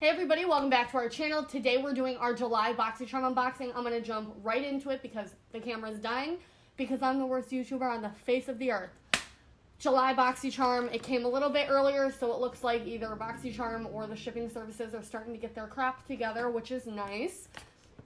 Hey everybody, welcome back to our channel. Today we're doing our July Boxycharm unboxing. I'm going to jump right into it because the camera's dying, because I'm the worst YouTuber on the face of the earth. July Boxycharm, it came a little bit earlier, so it looks like either Boxycharm or the shipping services are starting to get their crap together, which is nice.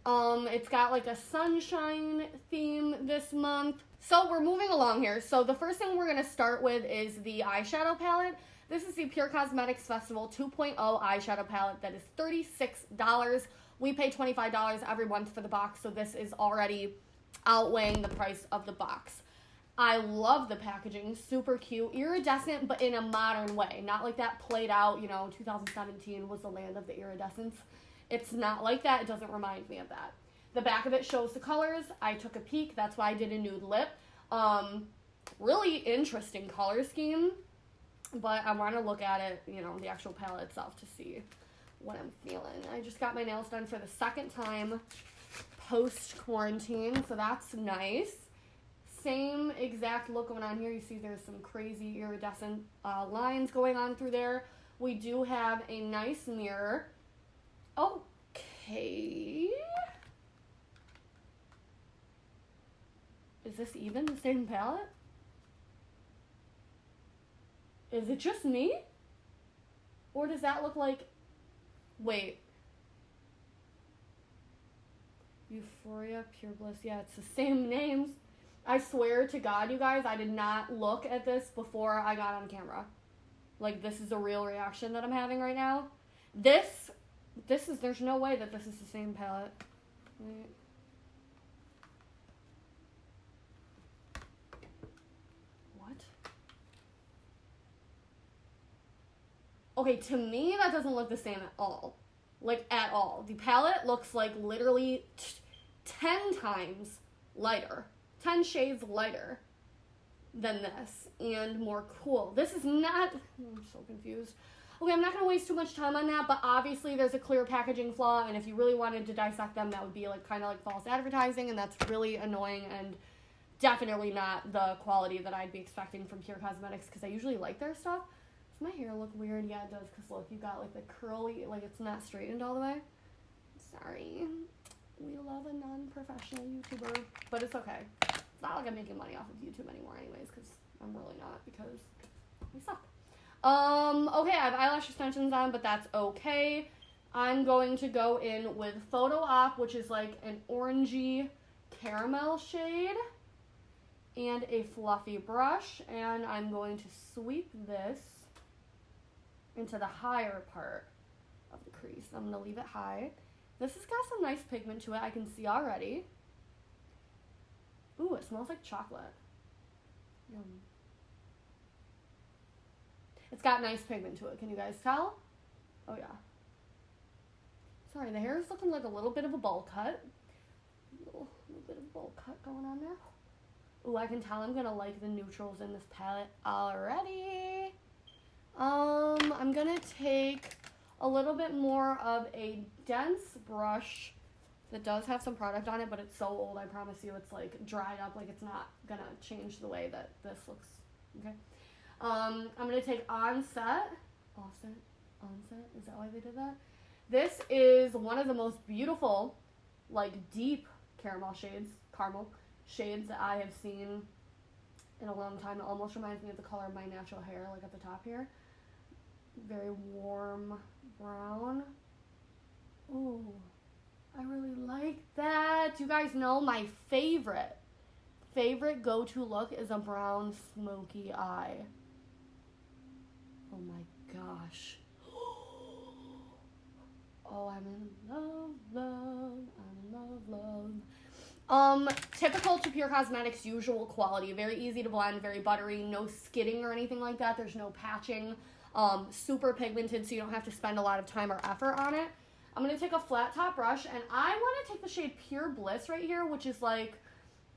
It's got like a sunshine theme this month. So we're moving along here. So the first thing we're going to start with is the eyeshadow palette. This is the Pure Cosmetics Festival 2.0 eyeshadow palette that is $36. We pay $25 every month for the box, so this is already outweighing the price of the box. I love the packaging, super cute, iridescent, but in a modern way. Not like that played out, 2017 was the land of the iridescence. It's not like that. It doesn't remind me of that. The back of it shows the colors. I took a peek. That's why I did a nude lip. Really interesting color scheme. But I want to look at it, the actual palette itself to see what I'm feeling. I just got my nails done for the second time post-quarantine, so that's nice. Same exact look going on here. You see there's some crazy iridescent lines going on through there. We do have a nice mirror. Okay. Is this even the same palette? Is it just me? Or does that look like... Wait. Euphoria, Pure Bliss. Yeah, it's the same names. I swear to God, you guys, I did not look at this before I got on camera. Like, this is a real reaction that I'm having right now. There's no way that this is the same palette. Wait. Okay, to me, that doesn't look the same at all. Like, at all. The palette looks like literally 10 times lighter. 10 shades lighter than this. And more cool. This is not... I'm so confused. Okay, I'm not going to waste too much time on that, but obviously there's a clear packaging flaw, and if you really wanted to dissect them, that would be like kind of like false advertising, and that's really annoying and definitely not the quality that I'd be expecting from Pure Cosmetics, because I usually like their stuff. My hair look weird? Yeah, it does, because look, you got like the curly, like it's not straightened all the way. Sorry. We love a non-professional YouTuber, but it's okay. It's not like I'm making money off of YouTube anymore anyways, because I'm really not, because we suck. Okay, I have eyelash extensions on, but that's okay. I'm going to go in with Photo Op, which is like an orangey caramel shade, and a fluffy brush, and I'm going to sweep this into the higher part of the crease. I'm going to leave it high. This has got some nice pigment to it, I can see already. Ooh, it smells like chocolate. Yum. It's got nice pigment to it, can you guys tell? Oh yeah. Sorry, the hair is looking like a little bit of a bowl cut. A little bit of a bowl cut going on there. Ooh, I can tell I'm going to like the neutrals in this palette already. I'm gonna take a little bit more of a dense brush that does have some product on it, but it's so old, I promise you, it's like dried up, like it's not gonna change the way that this looks, okay? I'm gonna take Onset, is that why they did that? This is one of the most beautiful, like deep caramel shades that I have seen in a long time. It almost reminds me of the color of my natural hair, like at the top here. Very warm brown. Ooh, I really like that. You guys know my favorite go-to look is a brown smoky eye. Oh my gosh. Oh, I'm in love. Typical to Pure Cosmetics usual quality. Very easy to blend, very buttery, no skidding or anything like that. There's no patching. Super pigmented, so you don't have to spend a lot of time or effort on it. I'm going to take a flat top brush, and I want to take the shade Pure Bliss right here, which is like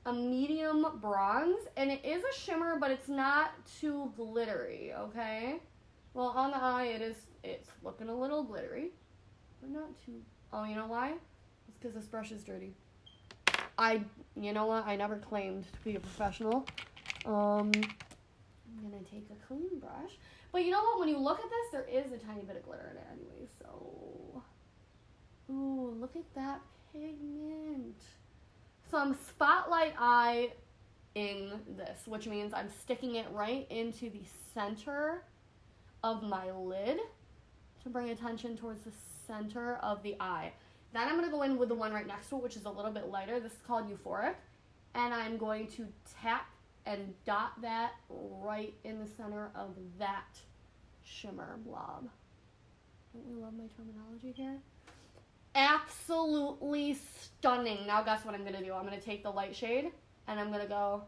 a medium bronze, and it is a shimmer, but it's not too glittery, okay? Well, on the eye, it's looking a little glittery, but not too... Oh, you know why? It's because this brush is dirty. You know what? I never claimed to be a professional. I'm going to take a clean brush. But you know what? When you look at this, there is a tiny bit of glitter in it anyway, so... Ooh, look at that pigment. So I'm Spotlight Eye in this, which means I'm sticking it right into the center of my lid to bring attention towards the center of the eye. Then I'm going to go in with the one right next to it, which is a little bit lighter. This is called Euphoric. And I'm going to tap and dot that right in the center of that shimmer blob. Don't we love my terminology here? Absolutely stunning. Now guess what I'm going to do? I'm going to take the light shade and I'm going to go,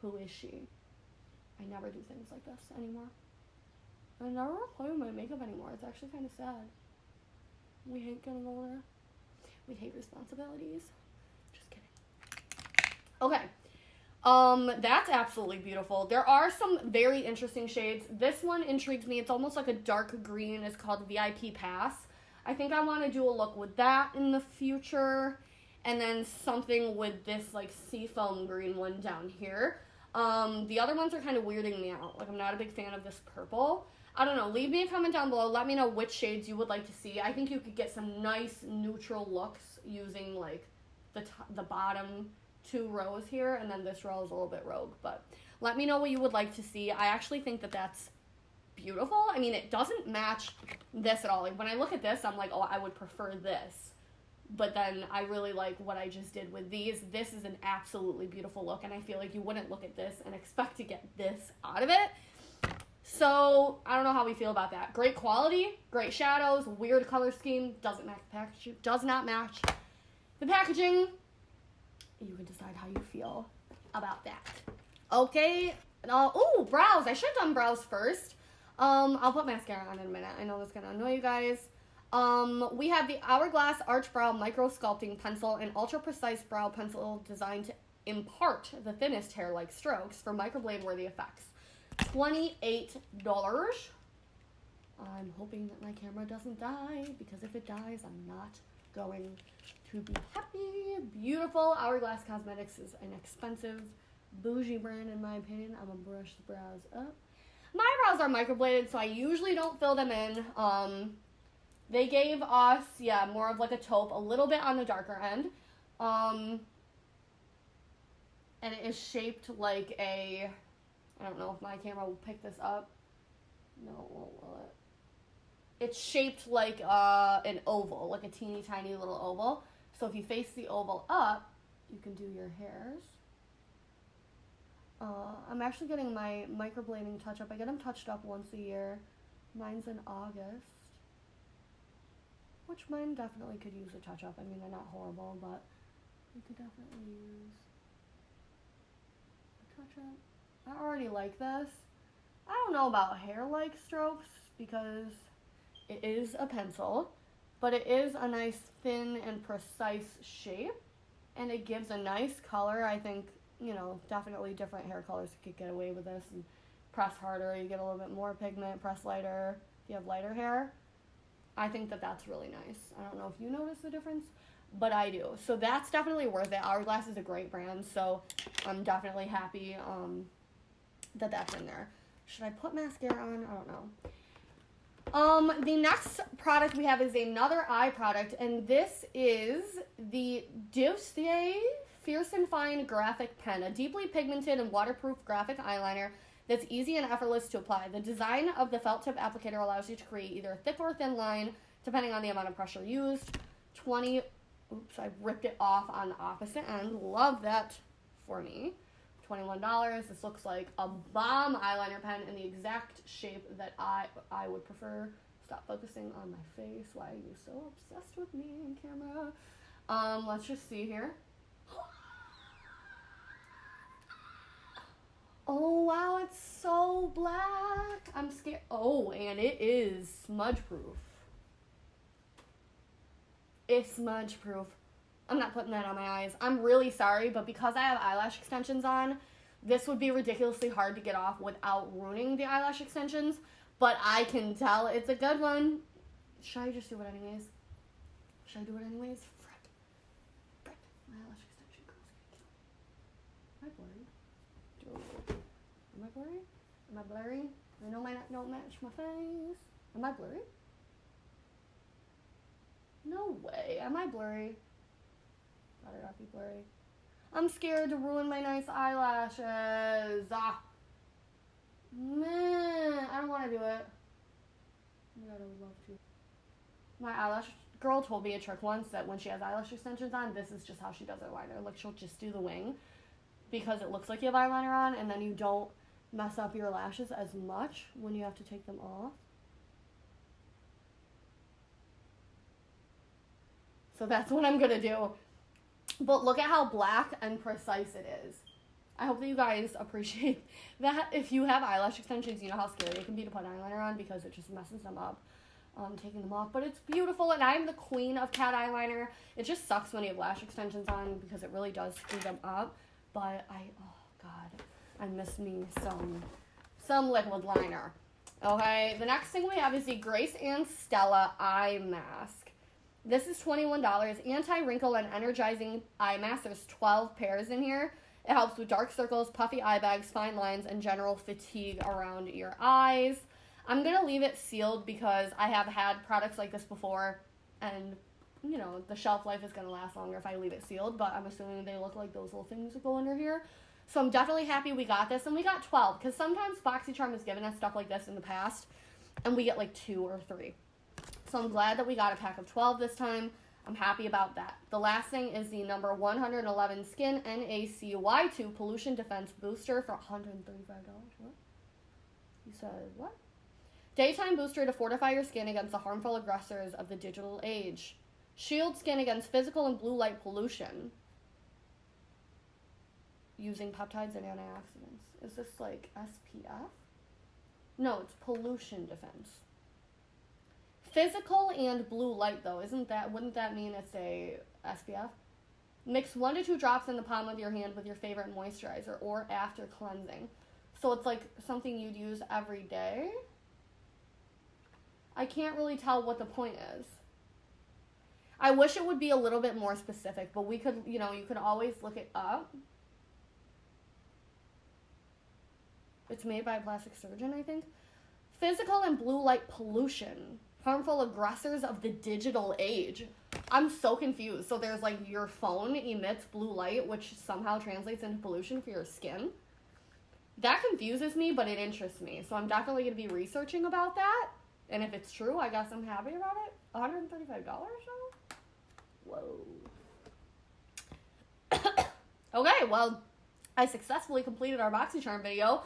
who is she? I never do things like this anymore. I never play with my makeup anymore. It's actually kind of sad. We hate getting older. We hate responsibilities. Just kidding. Okay. That's absolutely beautiful. There are some very interesting shades. This one intrigues me. It's almost like a dark green. It's called VIP Pass. I think I want to do a look with that in the future. And then something with this like seafoam green one down here. The other ones are kind of weirding me out. Like, I'm not a big fan of this purple. I don't know. Leave me a comment down below. Let me know which shades you would like to see. I think you could get some nice neutral looks using like the bottom 2 rows here, and then this row is a little bit rogue. But let me know what you would like to see. I actually think that that's beautiful. I mean, it doesn't match this at all. Like, when I look at this, I'm like, oh, I would prefer this. But then I really like what I just did with these. This is an absolutely beautiful look, and I feel like you wouldn't look at this and expect to get this out of it. So, I don't know how we feel about that. Great quality, great shadows, weird color scheme, doesn't match the packaging, does not match the packaging. You can decide how you feel about that. Okay, ooh, brows. I should have done brows first. I'll put mascara on in a minute. I know that's gonna annoy you guys. We have the Hourglass Arch Brow Micro Sculpting Pencil, an ultra precise brow pencil designed to impart the thinnest hair-like strokes for microblade-worthy effects. $28. I'm hoping that my camera doesn't die, because if it dies, I'm not going to be happy. Beautiful. Hourglass Cosmetics is an expensive, bougie brand, in my opinion. I'm gonna brush the brows up. My brows are microbladed, so I usually don't fill them in. They gave us, yeah, more of like a taupe, a little bit on the darker end. And it is shaped like a, I don't know if my camera will pick this up. No, it won't, will it? It's shaped like an oval, like a teeny tiny little oval. So if you face the oval up, you can do your hairs. I'm actually getting my microblading touch-up. I get them touched up once a year. Mine's in August. Which mine definitely could use a touch-up. I mean, they're not horrible, but you could definitely use a touch-up. I already like this. I don't know about hair-like strokes because it is a pencil, but it is a nice thin and precise shape, and it gives a nice color. I think, you know, definitely different hair colors could get away with this. And press harder, you get a little bit more pigment. Press lighter, if you have lighter hair. I think that that's really nice. I don't know if you notice the difference, but I do. So that's definitely worth it. Hourglass is a great brand, so I'm definitely happy that that's in there. Should I put mascara on? I don't know. The next product we have is another eye product, and this is the Dossier Fierce and Fine Graphic Pen, a deeply pigmented and waterproof graphic eyeliner that's easy and effortless to apply. The design of the felt tip applicator allows you to create either a thick or thin line, depending on the amount of pressure used. Oops, I ripped it off on the opposite end. Love that for me. $21. This looks like a bomb eyeliner pen in the exact shape that I would prefer. Stop focusing on my face. Why are you so obsessed with me in camera? Let's just see here. Oh, wow, it's so black. I'm scared. Oh, and it is smudge proof. It's smudge proof. I'm not putting that on my eyes. I'm really sorry, but because I have eyelash extensions on, this would be ridiculously hard to get off without ruining the eyelash extensions, but I can tell it's a good one. Should I just do it anyways? Should I do it anyways? Frick. My eyelash extension girl's gonna kill me. Am I blurry? Am I blurry? Am I blurry? I know my neck don't match my face. Am I blurry? No way. Am I blurry? Better not be blurry. I'm scared to ruin my nice eyelashes. Ah. Man, I don't want to do it. Oh my god, I would love to. My eyelash girl told me a trick once that when she has eyelash extensions on, this is just how she does her liner. Like, she'll just do the wing because it looks like you have eyeliner on, and then you don't mess up your lashes as much when you have to take them off. So that's what I'm gonna do. But look at how black and precise it is. I hope that you guys appreciate that. If you have eyelash extensions, you know how scary it can be to put eyeliner on because it just messes them up, taking them off. But it's beautiful, and I'm the queen of cat eyeliner. It just sucks when you have lash extensions on because it really does screw them up. But oh god, I miss me some liquid liner. Okay, the next thing we have is the Grace and Stella eye mask. This is $21. Anti-wrinkle and energizing eye mask. There's 12 pairs in here. It helps with dark circles, puffy eye bags, fine lines, and general fatigue around your eyes. I'm going to leave it sealed because I have had products like this before, and, you know, the shelf life is going to last longer if I leave it sealed, but I'm assuming they look like those little things that go under here. So I'm definitely happy we got this, and we got 12, because sometimes Boxycharm has given us stuff like this in the past, and we get like 2 or 3. So I'm glad that we got a pack of 12 this time. I'm happy about that. The last thing is the number 111 Skin NACY2 Pollution Defense Booster for $135. What? You said what? Daytime booster to fortify your skin against the harmful aggressors of the digital age. Shield skin against physical and blue light pollution. Using peptides and antioxidants. Is this like SPF? No, it's pollution defense. Physical and blue light, though, wouldn't that mean it's a SPF? Mix 1 to 2 drops in the palm of your hand with your favorite moisturizer or after cleansing. So it's like something you'd use every day? I can't really tell what the point is. I wish it would be a little bit more specific, but we could, you know, you could always look it up. It's made by a plastic surgeon, I think. Physical and blue light pollution. Harmful aggressors of the digital age. I'm so confused. So there's like your phone emits blue light, which somehow translates into pollution for your skin. That confuses me, but it interests me. So I'm definitely going to be researching about that. And if it's true, I guess I'm happy about it. $135 though? Whoa. Okay, well, I successfully completed our Boxycharm video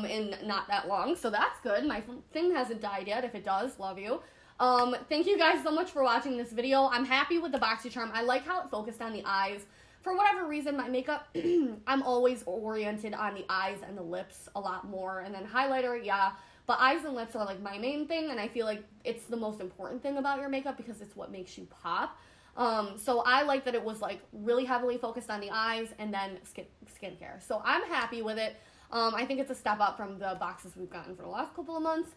in not that long, so that's good. My thing hasn't died yet. If it does, love you. Thank you guys so much for watching this video. I'm happy with the Boxycharm. I like how it focused on the eyes. For whatever reason, my makeup, I'm always oriented on the eyes and the lips a lot more, and then highlighter, yeah. But eyes and lips are like my main thing, and I feel like it's the most important thing about your makeup because it's what makes you pop. So I like that it was like really heavily focused on the eyes and then skincare. So I'm happy with it. I think it's a step up from the boxes we've gotten for the last couple of months.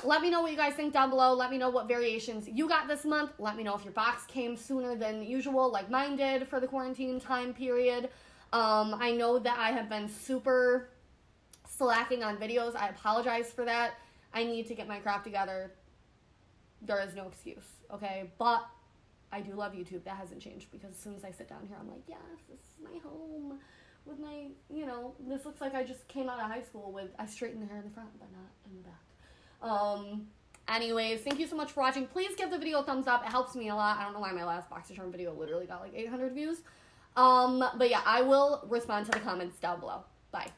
Let me know what you guys think down below. Let me know what variations you got this month. Let me know if your box came sooner than usual, like mine did for the quarantine time period. I know that I have been super slacking on videos. I apologize for that. I need to get my crap together. There is no excuse, okay? But I do love YouTube. That hasn't changed because as soon as I sit down here, I'm like, yes, this is my home with my, you know, this looks like I just came out of high school with, I straightened the hair in the front, but not in the back. Anyways, thank you so much for watching. Please give the video a thumbs up. It helps me a lot. I don't know why my last Boxycharm video literally got like 800 views. But yeah, I will respond to the comments down below. Bye.